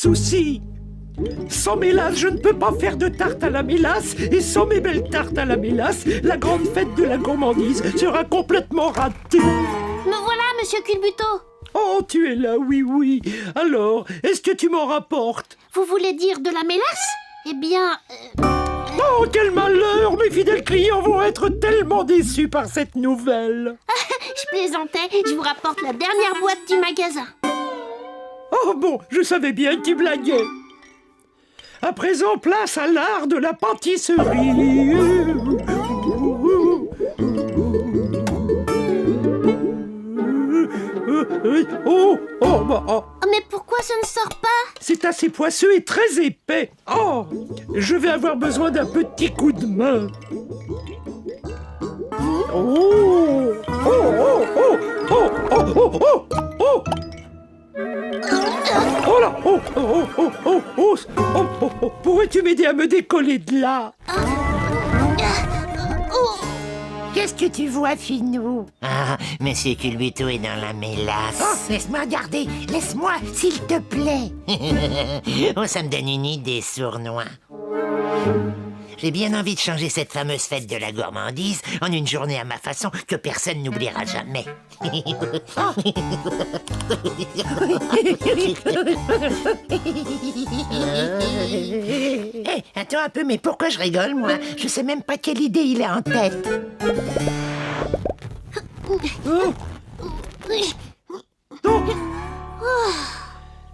souci. Sans mélasse, je ne peux pas faire de tarte à la mélasse. Et sans mes belles tartes à la mélasse, la grande fête de la gourmandise sera complètement ratée. Me voilà, monsieur Culbuto. Oh, tu es là, oui, oui. Alors, est-ce que tu m'en rapportes? Vous voulez dire de la mélasse? Eh bien... Oh, quel malheur! Mes fidèles clients vont être tellement déçus par cette nouvelle. Je plaisantais, je vous rapporte la dernière boîte du magasin. Oh bon, je savais bien que tu blaguais. À présent, place à l'art de la pâtisserie. Oh. Mais pourquoi ça ne sort pas? C'est assez poisseux et très épais. Oh, je vais avoir besoin d'un petit coup de main. Oh là! Pourrais-tu m'aider à me décoller de là? Qu'est-ce que tu vois, Finou? Ah, Monsieur Culbuto est dans la mélasse. Oh, laisse-moi regarder. Laisse-moi, s'il te plaît. Oh, ça me donne une idée, sournois. J'ai bien envie de changer cette fameuse fête de la gourmandise en une journée à ma façon que personne n'oubliera jamais. Hé, attends un peu, mais pourquoi je rigole, moi? Je sais même pas quelle idée il a en tête.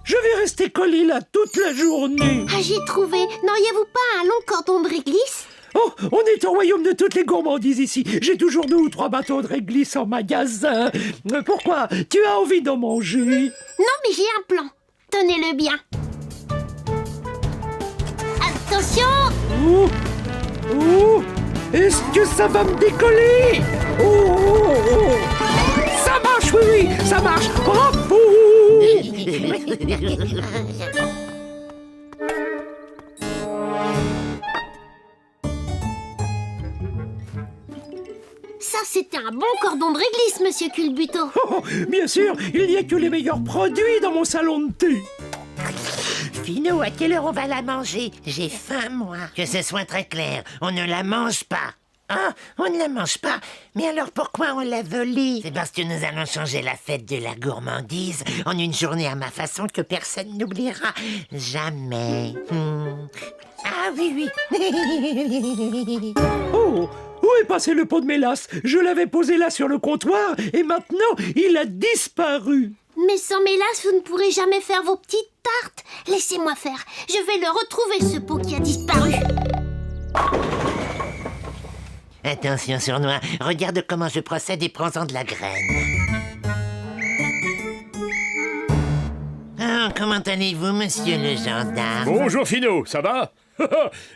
Je vais rester collé là toute la journée. Ah, j'ai trouvé. N'auriez-vous pas un long cordon de réglisse? Oh, on est au royaume de toutes les gourmandises ici. J'ai toujours 2 ou 3 bateaux de réglisse en magasin. Pourquoi? Tu as envie d'en manger? Non, mais j'ai un plan. Tenez-le bien. Attention! Est-ce que ça va me décoller? Ça marche, oui, ça marche. Bravo! Ça, c'était un bon cordon de réglisse, monsieur Culbuto. Oh, bien sûr, il n'y a que les meilleurs produits dans mon salon de thé. Finou, à quelle heure on va la manger? J'ai faim, moi. Que ce soit très clair, on ne la mange pas. Ah, on ne la mange pas. Mais alors pourquoi on l'a volée? C'est parce que nous allons changer la fête de la gourmandise en une journée à ma façon que personne n'oubliera jamais. Ah oui, oui. Oh, où est passé le pot de mélasse? Je l'avais posé là sur le comptoir et maintenant il a disparu. Mais sans mélasse, vous ne pourrez jamais faire vos petites tartes. Laissez-moi faire. Je vais le retrouver, ce pot qui a disparu. Attention, sournois, regarde comment je procède et prends-en de la graine. Ah, comment allez-vous, monsieur le gendarme? Bonjour Finot, ça va?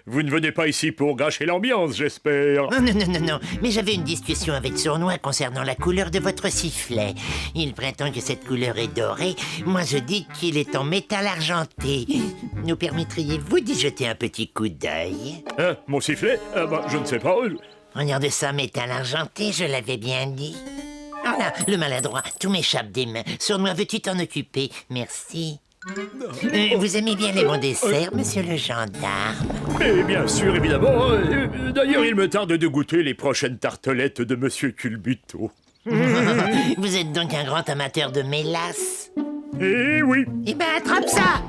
Vous ne venez pas ici pour gâcher l'ambiance, j'espère. Non, mais j'avais une discussion avec Sournois concernant la couleur de votre sifflet. Il prétend que cette couleur est dorée, moi je dis qu'il est en métal argenté. Nous permettriez-vous d'y jeter un petit coup d'œil? Hein, mon sifflet? Je ne sais pas. Regardez ça, métal argenté, je l'avais bien dit. Oh là, le maladroit, tout m'échappe des mains. Sournois, veux-tu t'en occuper? Merci. Vous aimez bien les bons desserts, monsieur le gendarme? Mais bien sûr, évidemment. D'ailleurs, il me tarde de goûter les prochaines tartelettes de monsieur Culbuto. Vous êtes donc un grand amateur de mélasse? Eh oui. Eh ben, attrape ça!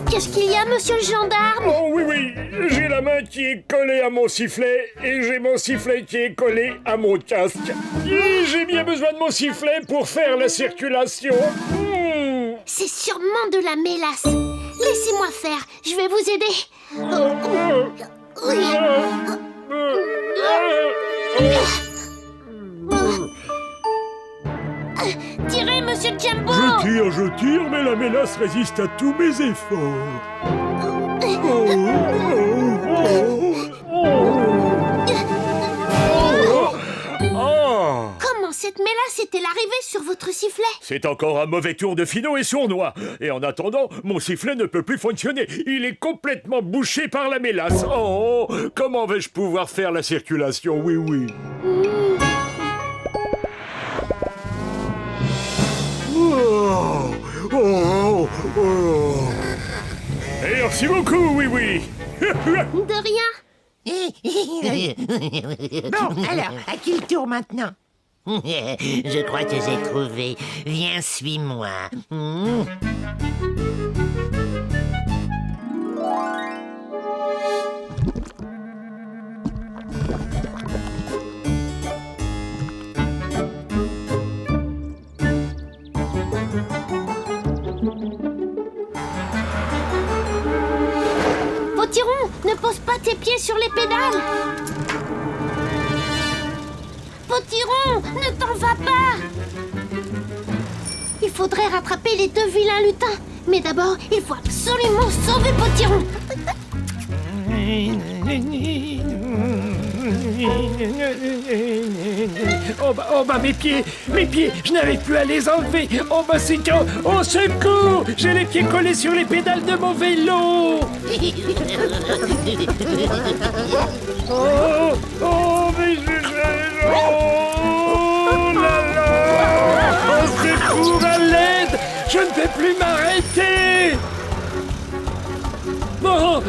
Qu'est-ce qu'il y a, monsieur le gendarme? Oh oui, j'ai la main qui est collée à mon sifflet et j'ai mon sifflet qui est collé à mon casque. Et j'ai bien besoin de mon sifflet pour faire la circulation. C'est sûrement de la mélasse. Laissez-moi faire, je vais vous aider. Tirez, monsieur Jumbo! Je tire, mais la mélasse résiste à tous mes efforts. cette mélasse est-elle arrivée sur votre sifflet? C'est encore un mauvais tour de Finot et Sournois. Et en attendant, mon sifflet ne peut plus fonctionner. Il est complètement bouché par la mélasse. Oh, comment vais-je pouvoir faire la circulation? Oui, oui. Oh, oh, oh. Et merci beaucoup, oui, oui. De rien. Bon, alors, à qui le tour maintenant? Je crois que j'ai trouvé. Viens, suis-moi. Potiron, ne pose pas tes pieds sur les pédales. Potiron, ne t'en va pas. Il faudrait rattraper les deux vilains lutins. Mais d'abord, il faut absolument sauver Potiron. Oh bah mes pieds, je n'arrive plus à les enlever. Oh bah c'est chaud. Au secours, j'ai les pieds collés sur les pédales de mon vélo. Oh mais oh là là. Au secours, à l'aide, je ne peux plus m'arrêter. Oh.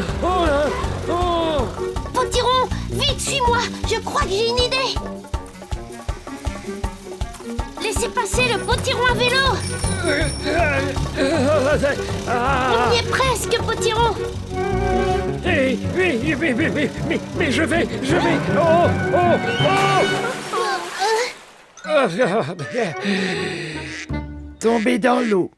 Potiron, vite, suis-moi. Je crois que j'ai une idée. Laissez passer le Potiron à vélo. On y est presque, Potiron. Mais je vais. Tomber dans l'eau.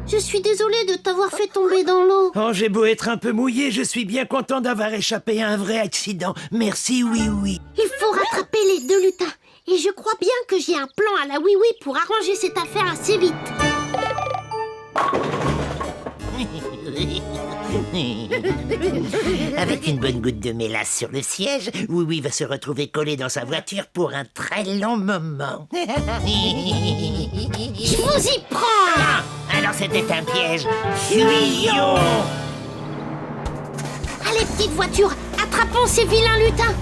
Je suis désolée de t'avoir fait tomber dans l'eau. Oh, j'ai beau être un peu mouillé, je suis bien content d'avoir échappé à un vrai accident. Merci, oui. Il faut rattraper les deux lutins. Et je crois bien que j'ai un plan à la oui-oui pour arranger cette affaire assez vite. Avec une bonne goutte de mélasse sur le siège, Oui va se retrouver collé dans sa voiture pour un très long moment. Je vous y prends. Ah, alors c'était un piège. Fuyons. Allez, petite voiture, attrapons ces vilains lutins.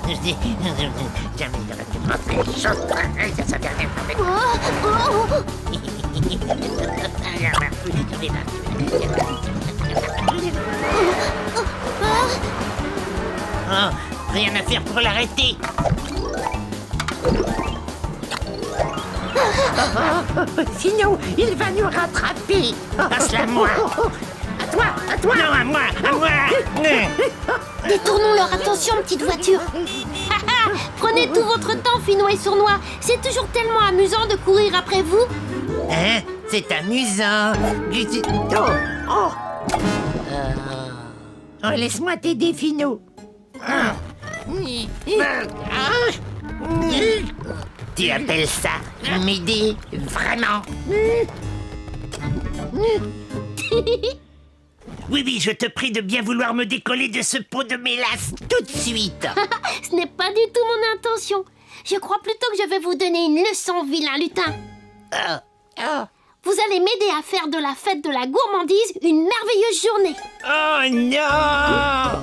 Jamais il aurait pu montrer les choses pareilles à sa dernière avec Oh, rien à faire pour l'arrêter. Sinon, il va nous rattraper. Passe-la à moi. À toi. Non, à moi. Détournons leur attention, petite voiture. Prenez tout votre temps, Finot et Sournois. C'est toujours tellement amusant de courir après vous. Hein? C'est amusant. Oh, laisse-moi t'aider, Finot. Tu appelles ça m'aider? Vraiment? Oui, je te prie de bien vouloir me décoller de ce pot de mélasse tout de suite. Ce n'est pas du tout mon intention. Je crois plutôt que je vais vous donner une leçon, vilain lutin. Vous allez m'aider à faire de la fête de la gourmandise une merveilleuse journée. Oh non!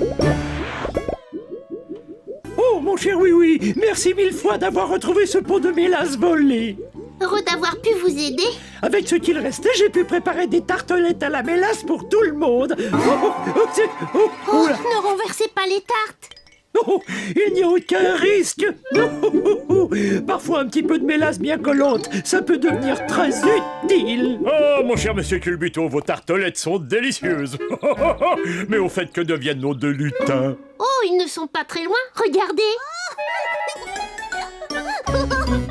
Oh mon cher oui, merci mille fois d'avoir retrouvé ce pot de mélasse volé. Heureux d'avoir pu vous aider. Avec ce qu'il restait, j'ai pu préparer des tartelettes à la mélasse pour tout le monde. Oh, ne renversez pas les tartes. Oh, il n'y a aucun risque. Parfois, un petit peu de mélasse bien collante, ça peut devenir très utile. Oh, mon cher monsieur Culbuto, vos tartelettes sont délicieuses. Mais au fait, que deviennent nos deux lutins? Oh, ils ne sont pas très loin. Regardez.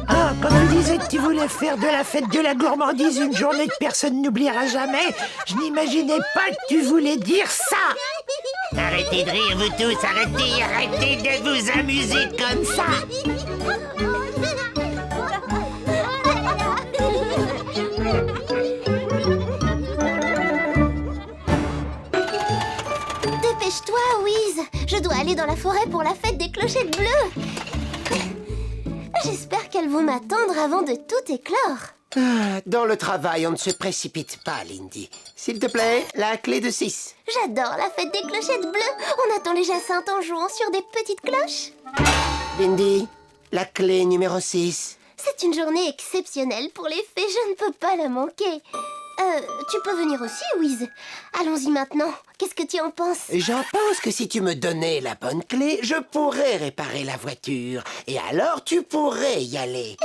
Ah, quand tu disais que tu voulais faire de la fête de la gourmandise une journée que personne n'oubliera jamais, je n'imaginais pas que tu voulais dire ça. Arrêtez de rire, vous tous, arrêtez de vous amuser comme ça. Dépêche-toi, Wiz. Je dois aller dans la forêt pour la fête des clochettes bleues. J'espère qu'elles vont m'attendre avant de tout éclore. Dans le travail, on ne se précipite pas, Lindy. S'il te plaît, la clé de 6. J'adore la fête des clochettes bleues. On attend les jacinthes en jouant sur des petites cloches. Lindy, la clé numéro 6. C'est une journée exceptionnelle pour les fées, je ne peux pas la manquer. Tu peux venir aussi, Wiz. Allons-y maintenant. Qu'est-ce que tu en penses? J'en pense que si tu me donnais la bonne clé, je pourrais réparer la voiture. Et alors, tu pourrais y aller.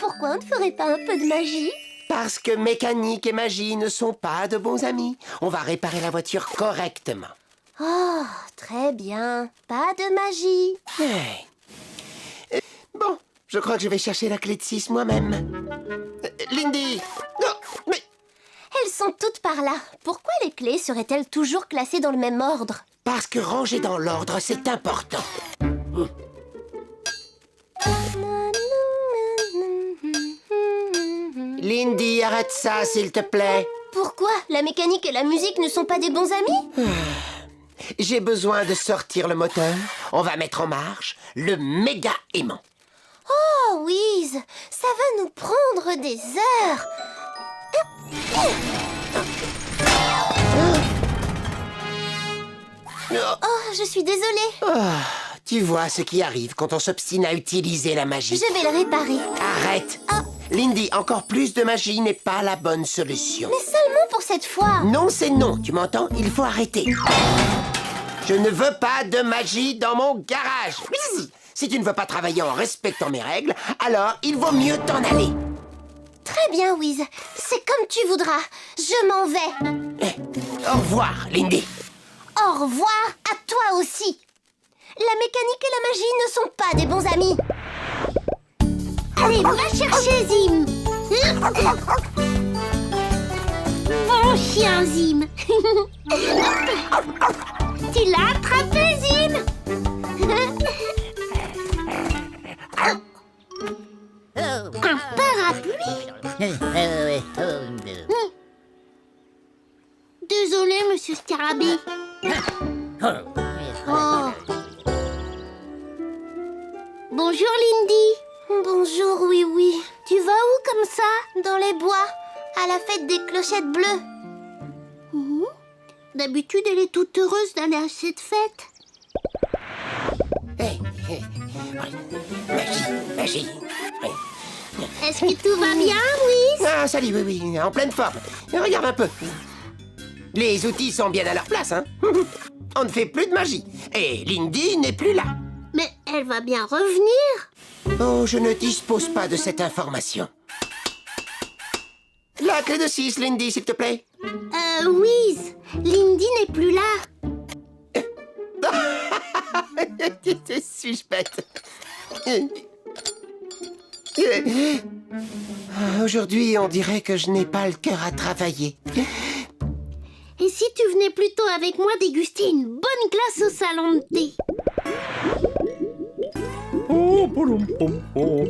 Pourquoi on ne ferait pas un peu de magie? Parce que mécanique et magie ne sont pas de bons amis. On va réparer la voiture correctement. Oh, très bien. Pas de magie. Hey. Bon, je crois que je vais chercher la clé de 6 moi-même. Lindy! Non, mais... Elles sont toutes par là. Pourquoi les clés seraient-elles toujours classées dans le même ordre? Parce que ranger dans l'ordre, c'est important. Lindy, arrête ça, s'il te plaît. Pourquoi? La mécanique et la musique ne sont pas des bons amis? J'ai besoin de sortir le moteur. On va mettre en marche le méga aimant. Oh, Wiz, ça va nous prendre des heures. Oh, je suis désolée. Tu vois ce qui arrive quand on s'obstine à utiliser la magie. Je vais le réparer. Arrête. Lindy, encore plus de magie n'est pas la bonne solution. Mais seulement pour cette fois. Non, c'est non, tu m'entends? Il faut arrêter. Je ne veux pas de magie dans mon garage. Si tu ne veux pas travailler en respectant mes règles, alors il vaut mieux t'en aller. Très bien, Wiz. C'est comme tu voudras. Je m'en vais. Au revoir, Lindy. Au revoir à toi aussi. La mécanique et la magie ne sont pas des bons amis. Allez, va chercher Zim. Bon chien, Zim. Tu l'as attrapé, Zim. Un parapluie. Désolé, monsieur Scarabée. Oh. Bonjour, Lindy. Bonjour, oui. Tu vas où comme ça? Dans les bois, à la fête des clochettes bleues. D'habitude, elle est toute heureuse d'aller à cette fête. Magie. Oui. Est-ce que tout va bien, Wiz? Ah, salut, oui, en pleine forme. Regarde un peu. Les outils sont bien à leur place, hein. On ne fait plus de magie. Et Lindy n'est plus là. Mais elle va bien revenir. Oh, je ne dispose pas de cette information. La clé de 6, Lindy, s'il te plaît. Wiz, Lindy n'est plus là. Suis-je bête? Aujourd'hui, on dirait que je n'ai pas le cœur à travailler. Et si tu venais plutôt avec moi déguster une bonne glace au salon de thé? Oh, polom, pom, pom.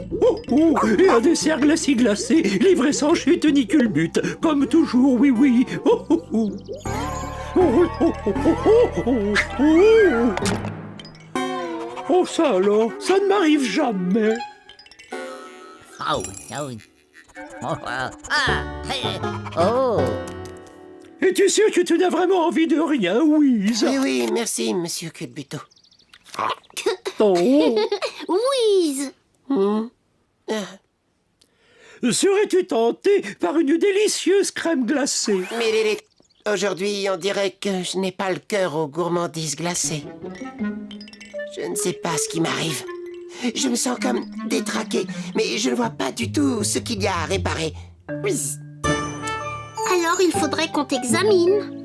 Oh, et un dessert glacé, livré sans chute ni culbute, comme toujours, oui. Oh, oh, oh. Oh, oh, oh, oh, oh, oh. Oh, ça alors, ça ne m'arrive jamais. Oh. Es-tu sûr que tu n'as vraiment envie de rien, Wiz? Oui, merci, monsieur Culbuto. Oh. Wiz! Serais-tu tenté par une délicieuse crème glacée? Mais aujourd'hui, on dirait que je n'ai pas le cœur aux gourmandises glacées. Je ne sais pas ce qui m'arrive. Je me sens comme détraqué, mais je ne vois pas du tout ce qu'il y a à réparer. Oui. Alors il faudrait qu'on t'examine.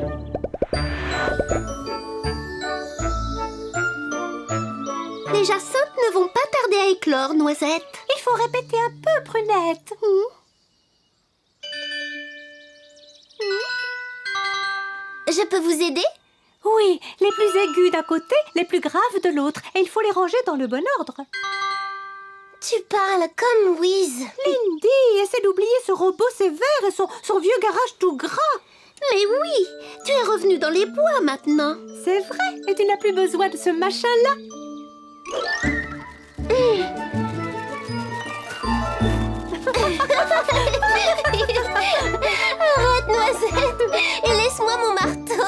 Les jacinthes ne vont pas tarder à éclore, Noisette. Il faut répéter un peu, Prunette. Je peux vous aider? Oui, les plus aigus d'un côté, les plus graves de l'autre. Et il faut les ranger dans le bon ordre. Tu parles comme Wiz. Lindy, essaie d'oublier ce robot sévère et son vieux garage tout gras. Mais oui, tu es revenu dans les bois maintenant. C'est vrai, et tu n'as plus besoin de ce machin-là. Arrête, Noisette, et laisse-moi mon marteau.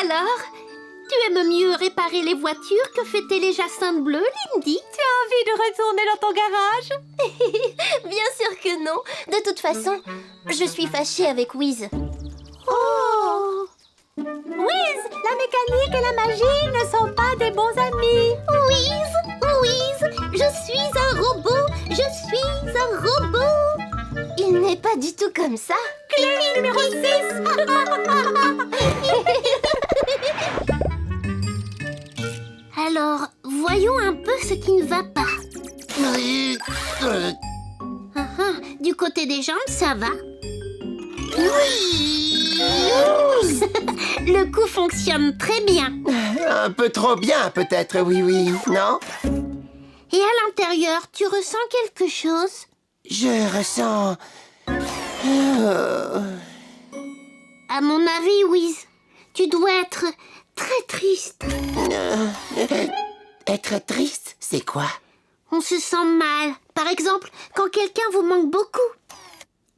Alors, tu aimes mieux réparer les voitures que fêter les jacinthes bleus, Lindy? Tu as envie de retourner dans ton garage? Bien sûr que non. De toute façon, je suis fâchée avec Wiz. Oh! Wiz, la mécanique et la magie ne sont pas des bons amis. Wiz, je suis un robot, Il n'est pas du tout comme ça. Clé numéro 6. Alors, voyons un peu ce qui ne va pas. Du côté des jambes, ça va. Le coup fonctionne très bien. Un peu trop bien, peut-être, oui, non? Et à l'intérieur, tu ressens quelque chose? Je ressens... À mon avis, Wiz, tu dois être très triste. Être triste, c'est quoi? On se sent mal. Par exemple, quand quelqu'un vous manque beaucoup.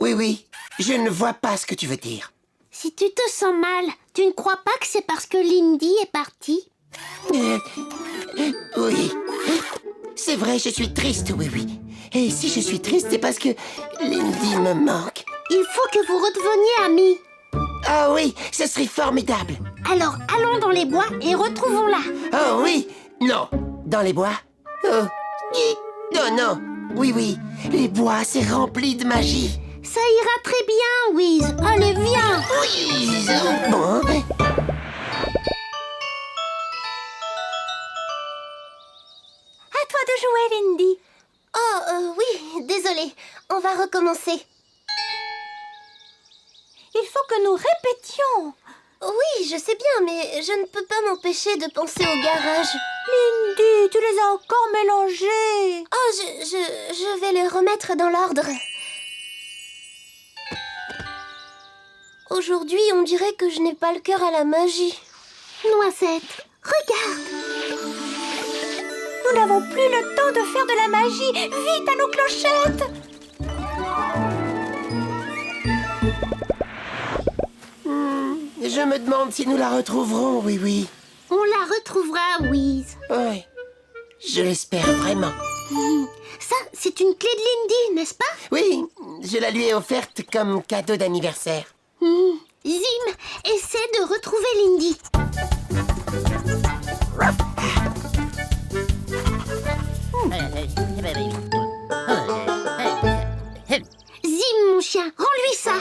Oui, je ne vois pas ce que tu veux dire. Si tu te sens mal, tu ne crois pas que c'est parce que Lindy est partie? Oui. C'est vrai, je suis triste, oui. Et si je suis triste, c'est parce que Lindy me manque. Il faut que vous redeveniez amis. Ah oui, ce serait formidable. Alors, allons dans les bois et retrouvons-la. Oh oui, non. Dans les bois? Oh, non. Oui, les bois, c'est rempli de magie. Ça ira très bien, Wiz. Allez, viens. Oui, bon. À toi de jouer, Lindy. Oh, oui, désolée. On va recommencer. Il faut que nous répétions. Oui, je sais bien, mais je ne peux pas m'empêcher de penser au garage. Lindy, tu les as encore mélangés. Oh, je vais les remettre dans l'ordre. Aujourd'hui, on dirait que je n'ai pas le cœur à la magie. Noisette, regarde. Nous n'avons plus le temps de faire de la magie. Vite à nos clochettes. Je me demande si nous la retrouverons, oui. On la retrouvera, Wiz. Oui, je l'espère vraiment. Ça, c'est une clé de Lindy, n'est-ce pas? Oui, je la lui ai offerte comme cadeau d'anniversaire. Zim, essaie de retrouver Lindy. Zim, mon chien, rends-lui ça.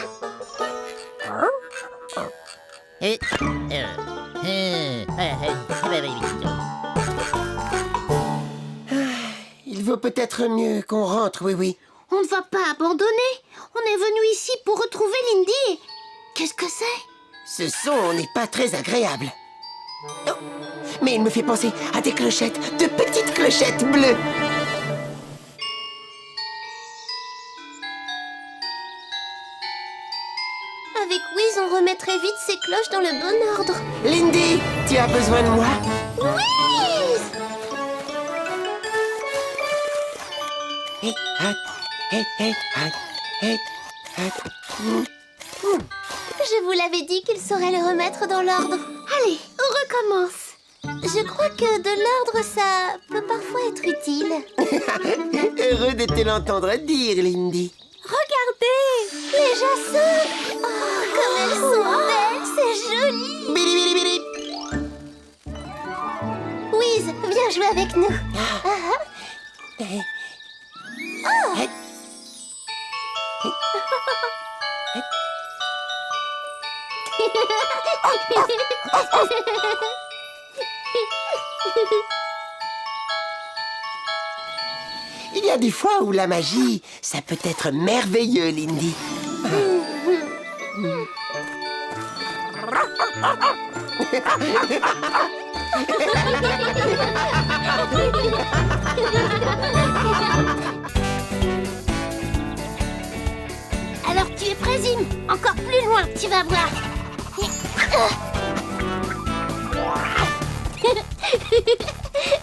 Il vaut peut-être mieux qu'on rentre, oui. On ne va pas abandonner. On est venu ici pour retrouver Lindy. Qu'est-ce que c'est? Ce son n'est pas très agréable. Oh, mais il me fait penser à des clochettes, de petites clochettes bleues. Avec Wiz, on remettrait vite ces cloches dans le bon ordre. Lindy, tu as besoin de moi? Wiz! Je vous l'avais dit qu'il saurait le remettre dans l'ordre. Allez, on recommence. Je crois que de l'ordre, ça peut parfois être utile. Heureux de te l'entendre dire, Lindy. Regardez. Les jacinthes! Oh, comme elles sont belles! C'est joli! Bili, bili, bili. Wiz, viens jouer avec nous. Il y a des fois où la magie, ça peut être merveilleux, Lindy. près, Zim. Encore plus loin, tu vas voir.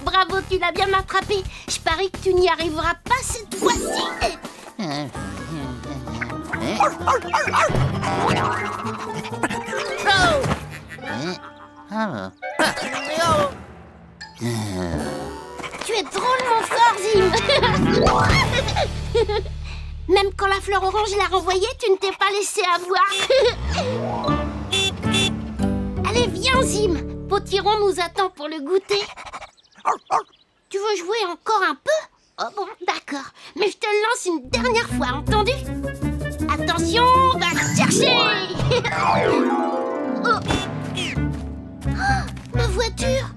Bravo, tu l'as bien attrapé. Je parie que tu n'y arriveras pas cette fois-ci. Tu es drôlement fort, Zim. Même quand la fleur orange l'a renvoyée, tu ne t'es pas laissé avoir. Allez, viens, Zim. Potiron nous attend pour le goûter. Tu veux jouer encore un peu? Oh bon, d'accord. Mais je te le lance une dernière fois, entendu? Attention, va chercher. Oh. Oh, ma voiture.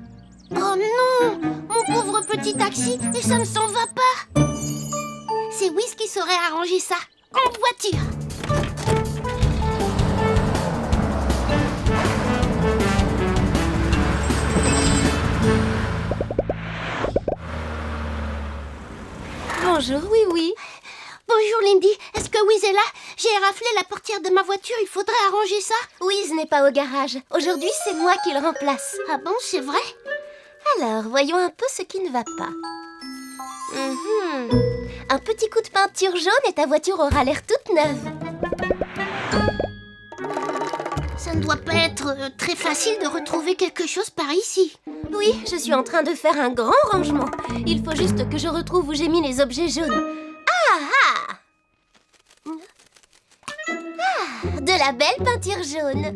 Oh non, mon pauvre petit taxi, et ça ne s'en va pas. C'est Wiz qui saurait arranger ça. En voiture. Bonjour, oui. Bonjour Lindy, est-ce que Wiz est là? J'ai raflé la portière de ma voiture, il faudrait arranger ça. Wiz n'est pas au garage. Aujourd'hui, c'est moi qui le remplace. Ah bon, c'est vrai? Alors, voyons un peu ce qui ne va pas. Un petit coup de peinture jaune et ta voiture aura l'air toute neuve. Ça ne doit pas être très facile de retrouver quelque chose par ici. Oui, je suis en train de faire un grand rangement. Il faut juste que je retrouve où j'ai mis les objets jaunes. De la belle peinture jaune.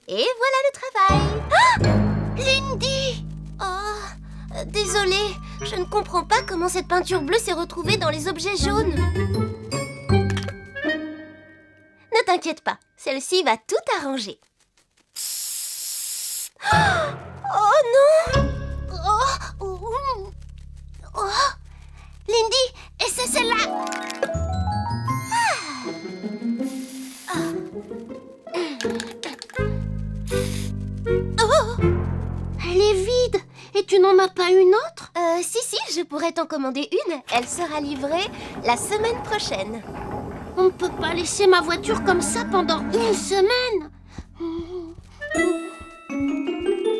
Et voilà le travail. Lindy! Oh, désolée, je ne comprends pas comment cette peinture bleue s'est retrouvée dans les objets jaunes. Ne t'inquiète pas, celle-ci va tout arranger. Oh non! Oh! Lindy, et c'est celle-là! Oh! Elle est vide! Et tu n'en as pas une autre? Si, je pourrais t'en commander une. Elle sera livrée la semaine prochaine. On ne peut pas laisser ma voiture comme ça pendant une semaine.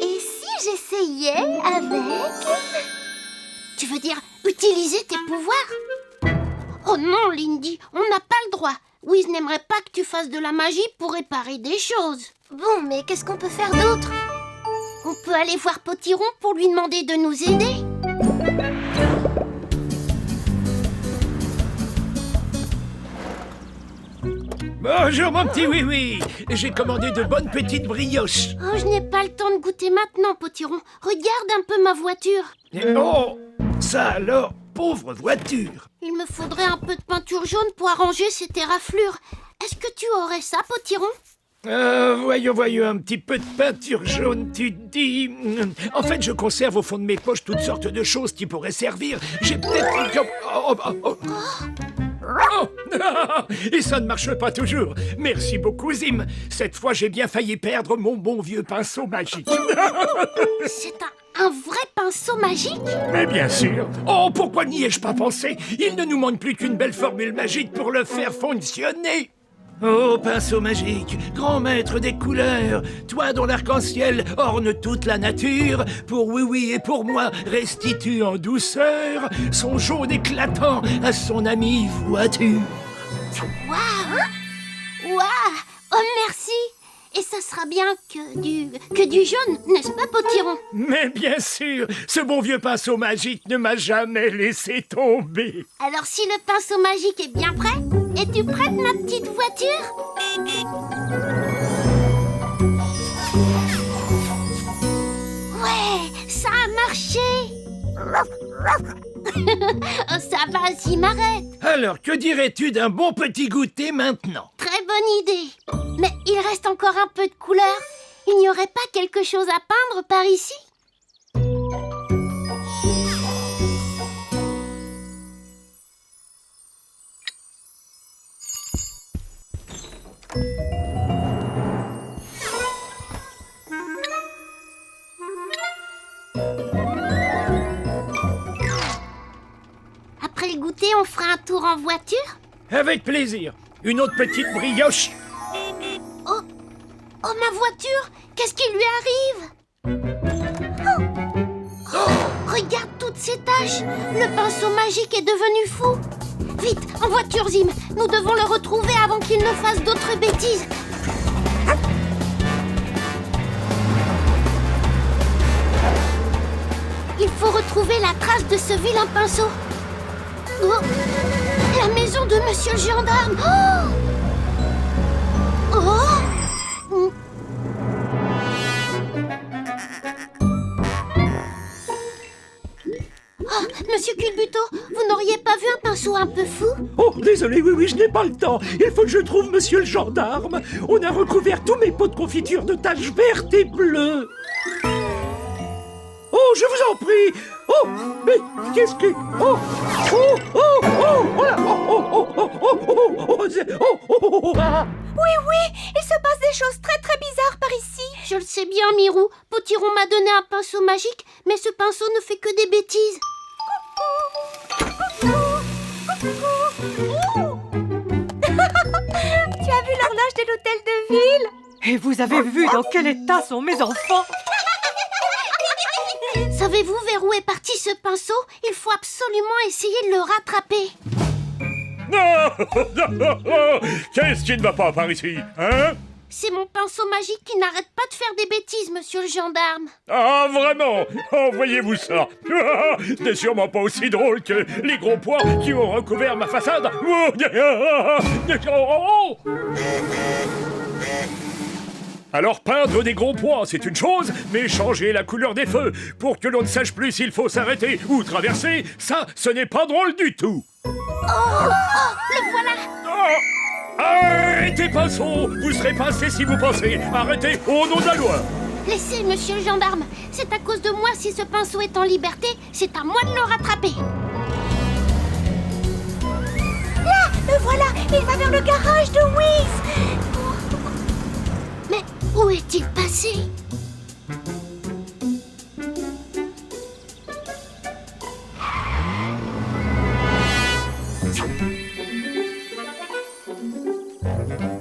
Et si j'essayais avec... Tu veux dire utiliser tes pouvoirs? Oh non, Lindy, on n'a pas le droit. Wiz n'aimerait pas que tu fasses de la magie pour réparer des choses. Bon, mais qu'est-ce qu'on peut faire d'autre? On peut aller voir Potiron pour lui demander de nous aider. Bonjour mon petit oui-oui. J'ai commandé de bonnes petites brioches. Oh, je n'ai pas le temps de goûter maintenant, Potiron. Regarde un peu ma voiture. Oh, ça alors, pauvre voiture. Il me faudrait un peu de peinture jaune pour arranger ces éraflures. Est-ce que tu aurais ça, Potiron? Voyons, un petit peu de peinture jaune, tu dis. En fait, je conserve au fond de mes poches toutes sortes de choses qui pourraient servir. J'ai peut-être... Oh, et ça ne marche pas toujours. Merci beaucoup, Zim. Cette fois, j'ai bien failli perdre mon bon vieux pinceau magique. C'est un vrai pinceau magique? Mais bien sûr. Oh, pourquoi n'y ai-je pas pensé? Il ne nous manque plus qu'une belle formule magique pour le faire fonctionner. Oh, pinceau magique, grand maître des couleurs, toi dont l'arc-en-ciel orne toute la nature, pour oui et pour moi restitue en douceur son jaune éclatant à son amie voiture. Waouh! Oh, merci! Et ça sera bien que du jaune, n'est-ce pas, Potiron? Mais bien sûr, ce bon vieux pinceau magique ne m'a jamais laissé tomber. Alors si le pinceau magique est bien prêt, es-tu prête, ma petite voiture? Ouais, ça a marché! Oh, ça va, Zim, arrête! Alors, que dirais-tu d'un bon petit goûter maintenant? Très bonne idée! Mais il reste encore un peu de couleur. Il n'y aurait pas quelque chose à peindre par ici? Après le goûter, on fera un tour en voiture? Avec plaisir. Une autre petite brioche. Oh, ma voiture! Qu'est-ce qui lui arrive? Oh, regarde toutes ces taches! Le pinceau magique est devenu fou! Vite, en voiture, Zim! Nous devons le retrouver avant qu'il ne fasse d'autres bêtises! Il faut retrouver la trace de ce vilain pinceau! Oh, la maison de Monsieur le gendarme! Oh! Oh! Oh, Monsieur Culbuto, vous n'auriez pas vu un pinceau un peu fou? Oh, désolé, oui, je n'ai pas le temps. Il faut que je trouve monsieur le gendarme. On a recouvert tous mes pots de confiture de taches vertes et bleues. Oh, je vous en prie. Oh, mais qu'est-ce que... Oh là, ah. Oui, il se passe des choses très très bizarres par ici. Je le sais bien, Mirou. Potiron m'a donné un pinceau magique, mais ce pinceau ne fait que des bêtises. Tu as vu l'horloge de l'hôtel de ville? Et vous avez vu dans quel état sont mes enfants? Savez-vous vers où est parti ce pinceau? Il faut absolument essayer de le rattraper. Non. Qu'est-ce qui ne va pas par ici, hein? C'est mon pinceau magique qui n'arrête pas de faire des bêtises, monsieur le gendarme. Ah, vraiment? Envoyez-vous ça. Ce n'est sûrement pas aussi drôle que les gros pois qui ont recouvert ma façade. Alors peindre des gros pois, c'est une chose, mais changer la couleur des feux pour que l'on ne sache plus s'il faut s'arrêter ou traverser, ça, ce n'est pas drôle du tout. Le voilà. Arrêtez, pinceau! Vous serez pincé si vous pensez. Arrêtez, au nom de la loi. Laissez, monsieur le gendarme. C'est à cause de moi si ce pinceau est en liberté. C'est à moi de le rattraper. Là, le voilà, il va vers le garage de Whis. Mais où est-il passé?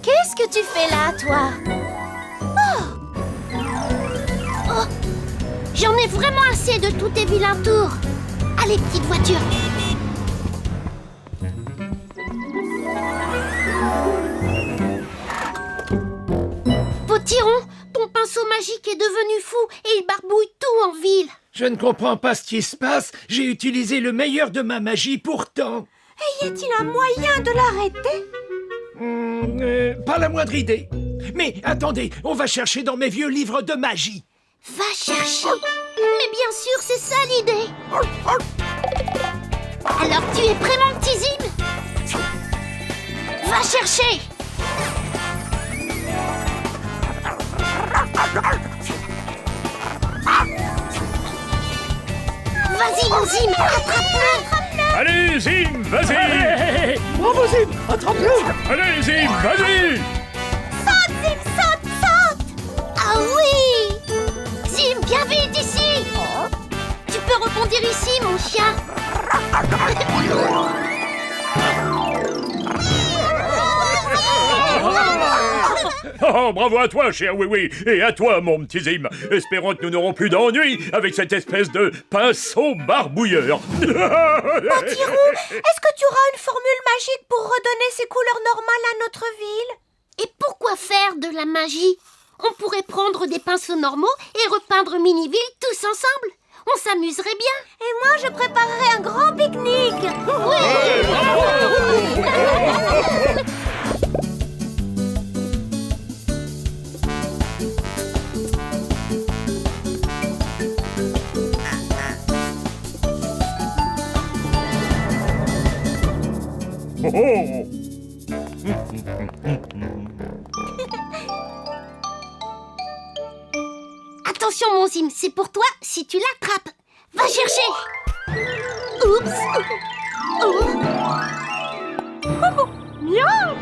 Qu'est-ce que tu fais là, toi? Oh, j'en ai vraiment assez de tous tes vilains tours. Allez, petite voiture. Potiron, ton pinceau magique est devenu fou et il barbouille tout en ville. Je ne comprends pas ce qui se passe. J'ai utilisé le meilleur de ma magie pourtant. Et y a-t-il un moyen de l'arrêter? Pas la moindre idée. Mais attendez, on va chercher dans mes vieux livres de magie. Va chercher. Mais bien sûr, c'est ça l'idée. Alors tu es prêt, mon petit Zim? Va chercher. Vas-y, mon Zim, attrape-le. Allez, Zim, vas-y. Hey, bravo Zim, attrape-le. Allez, Zim, vas-y. Saute, Zim, saute, saute. Ah oui. Zim, viens vite ici. Tu peux rebondir ici, mon chien. Oh, bravo à toi, cher Oui-Oui, et à toi, mon petit Zim. Espérons que nous n'aurons plus d'ennuis avec cette espèce de pinceau barbouilleur. Potiron, est-ce que tu auras une formule magique pour redonner ses couleurs normales à notre ville? Et pourquoi faire de la magie? On pourrait prendre des pinceaux normaux et repeindre Miniville tous ensemble. On s'amuserait bien. Et moi, je préparerai un grand pique-nique. Oh, oh. Attention, mon Zim, c'est pour toi si tu l'attrapes. Va chercher. Oups. Oh. Miam.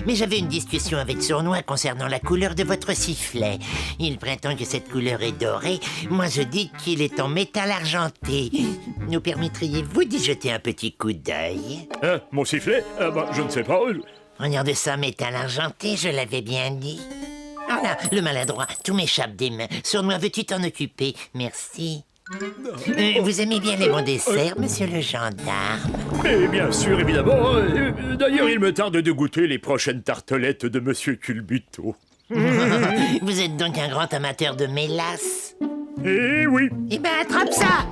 mais j'avais une discussion avec Sournois concernant la couleur de votre sifflet. Il prétend que cette couleur est dorée. Moi, je dis qu'il est en métal argenté. Nous permettriez-vous d'y jeter un petit coup d'œil? Hein, mon sifflet? Je ne sais pas. Regardez ça, métal argenté, je l'avais bien dit. Ah là, le maladroit, tout m'échappe des mains. Sournois, veux-tu t'en occuper? Merci. Vous aimez bien les bons desserts, monsieur le gendarme? Mais bien sûr, évidemment. D'ailleurs, il me tarde de goûter les prochaines tartelettes de monsieur Culbuto. Vous êtes donc un grand amateur de mélasse? Eh oui. Eh ben, attrape ça!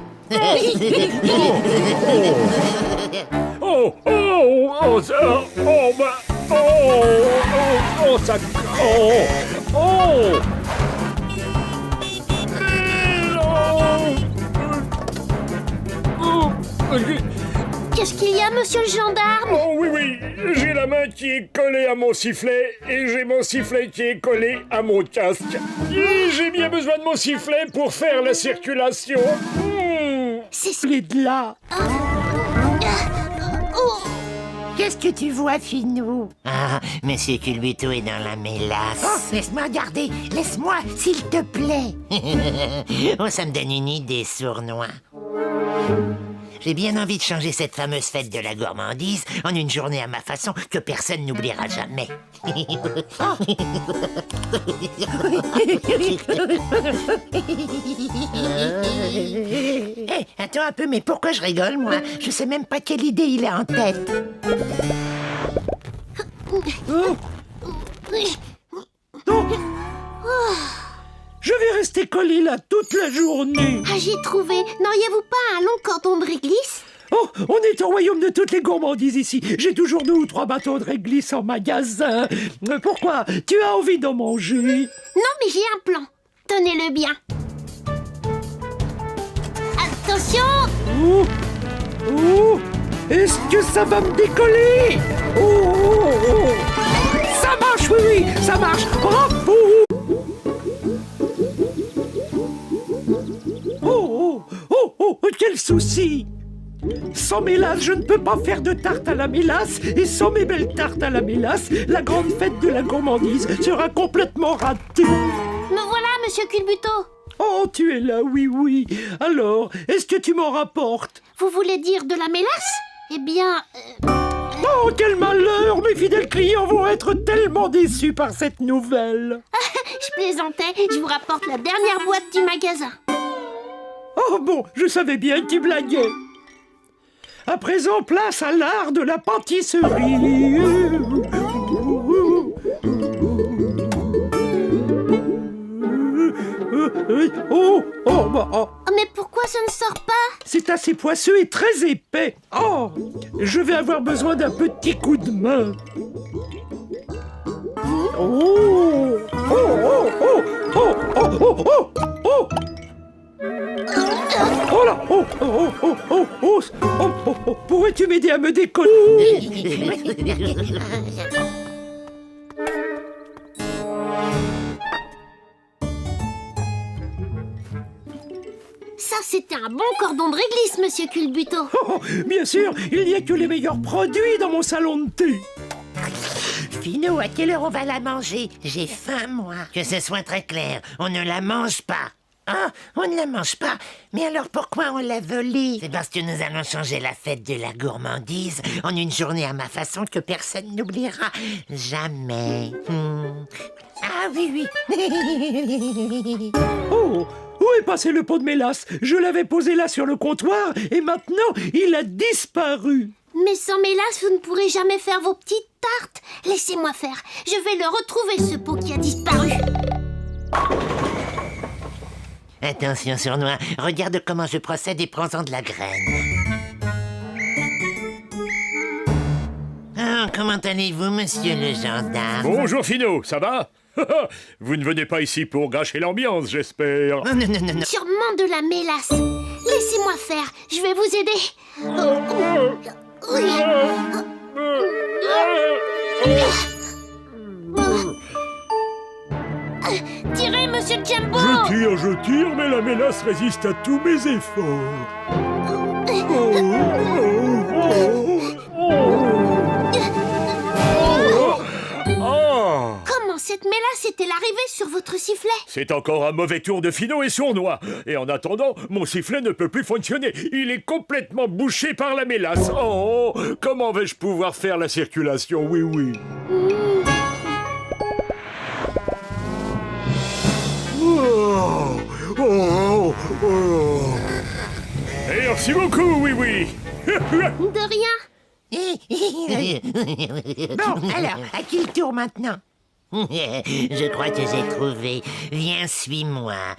Qu'est-ce qu'il y a, monsieur le gendarme? Oh oui, j'ai la main qui est collée à mon sifflet et j'ai mon sifflet qui est collé à mon casque. Et j'ai bien besoin de mon sifflet pour faire la circulation. C'est Les de là. Qu'est-ce que tu vois, Finou? Ah, monsieur Culbuto est dans la mélasse. Oh, laisse-moi regarder. Laisse-moi, s'il te plaît. Oh, ça me donne une idée, Sournois. J'ai bien envie de changer cette fameuse fête de la gourmandise en une journée à ma façon que personne n'oubliera jamais. Hé, attends un peu, mais pourquoi je rigole, moi? Je sais même pas quelle idée il a en tête. Je vais rester collé là toute la journée. Ah, j'ai trouvé. N'auriez-vous pas un long cordon de réglisse? Oh, on est au royaume de toutes les gourmandises ici. J'ai toujours 2 ou 3 bâtons de réglisse en magasin. Pourquoi? Tu as envie d'en manger? Non, mais j'ai un plan. Tenez-le bien. Attention! Oh, oh, est-ce que ça va me décoller? Oh, oh, oh. Ça marche, oui, ça marche. Bravo! Oh, oh, oh, oh, quel souci! Sans mélasse, je ne peux pas faire de tarte à la mélasse. Et sans mes belles tartes à la mélasse, la grande fête de la gourmandise sera complètement ratée. Me voilà, monsieur Culbuto. Oh, tu es là, oui, oui. Alors, est-ce que tu m'en rapportes? Vous voulez dire de la mélasse? Eh bien... Oh, quel malheur! Mes fidèles clients vont être tellement déçus par cette nouvelle. je plaisantais. Je vous rapporte la dernière boîte du magasin. Oh bon, je savais bien que tu blaguais. À présent, place à l'art de la pâtisserie. Oh, bah, oh. Oh, mais pourquoi ça ne sort pas? C'est assez poisseux et très épais. Oh, je vais avoir besoin d'un petit coup de main. Oh, oh, oh, oh, oh, oh, oh, oh, oh. Oh là, oh, oh, oh, oh, oh, oh, oh, oh, oh. Pourrais-tu m'aider à me décoller? Ça, c'était un bon cordon de réglisse, monsieur Culbuto. Oh, bien sûr, il n'y a que les meilleurs produits dans mon salon de thé. Finou, à quelle heure on va la manger? J'ai faim, moi. Que ce soit très clair, on ne la mange pas. Ah, on ne la mange pas. Mais alors pourquoi on l'a volée? C'est parce que nous allons changer la fête de la gourmandise en une journée à ma façon que personne n'oubliera jamais. Ah oui, oui. Oh, où est passé le pot de mélasse? Je l'avais posé là sur le comptoir et maintenant il a disparu. Mais sans mélasse, vous ne pourrez jamais faire vos petites tartes. Laissez-moi faire. Je vais le retrouver, ce pot qui a disparu. Attention, Sournois, regarde comment je procède et prends-en de la graine. Ah, comment allez-vous, monsieur le gendarme? Bonjour, Finot, ça va? Vous ne venez pas ici pour gâcher l'ambiance, j'espère. Oh, non. Sûrement de la mélasse. Laissez-moi faire. Je vais vous aider. Oui. Tirez, monsieur Jumbo. Je tire, mais la mélasse résiste à tous mes efforts. cette mélasse est-elle arrivée sur votre sifflet? C'est encore un mauvais tour de finot et sournois. Et en attendant, mon sifflet ne peut plus fonctionner. Il est complètement bouché par la mélasse. Oh, comment vais-je pouvoir faire la circulation? Oui, oui. Et merci beaucoup, oui, oui. De rien. Bon, alors, à qui le tour maintenant? Je crois que j'ai trouvé. Viens, suis-moi.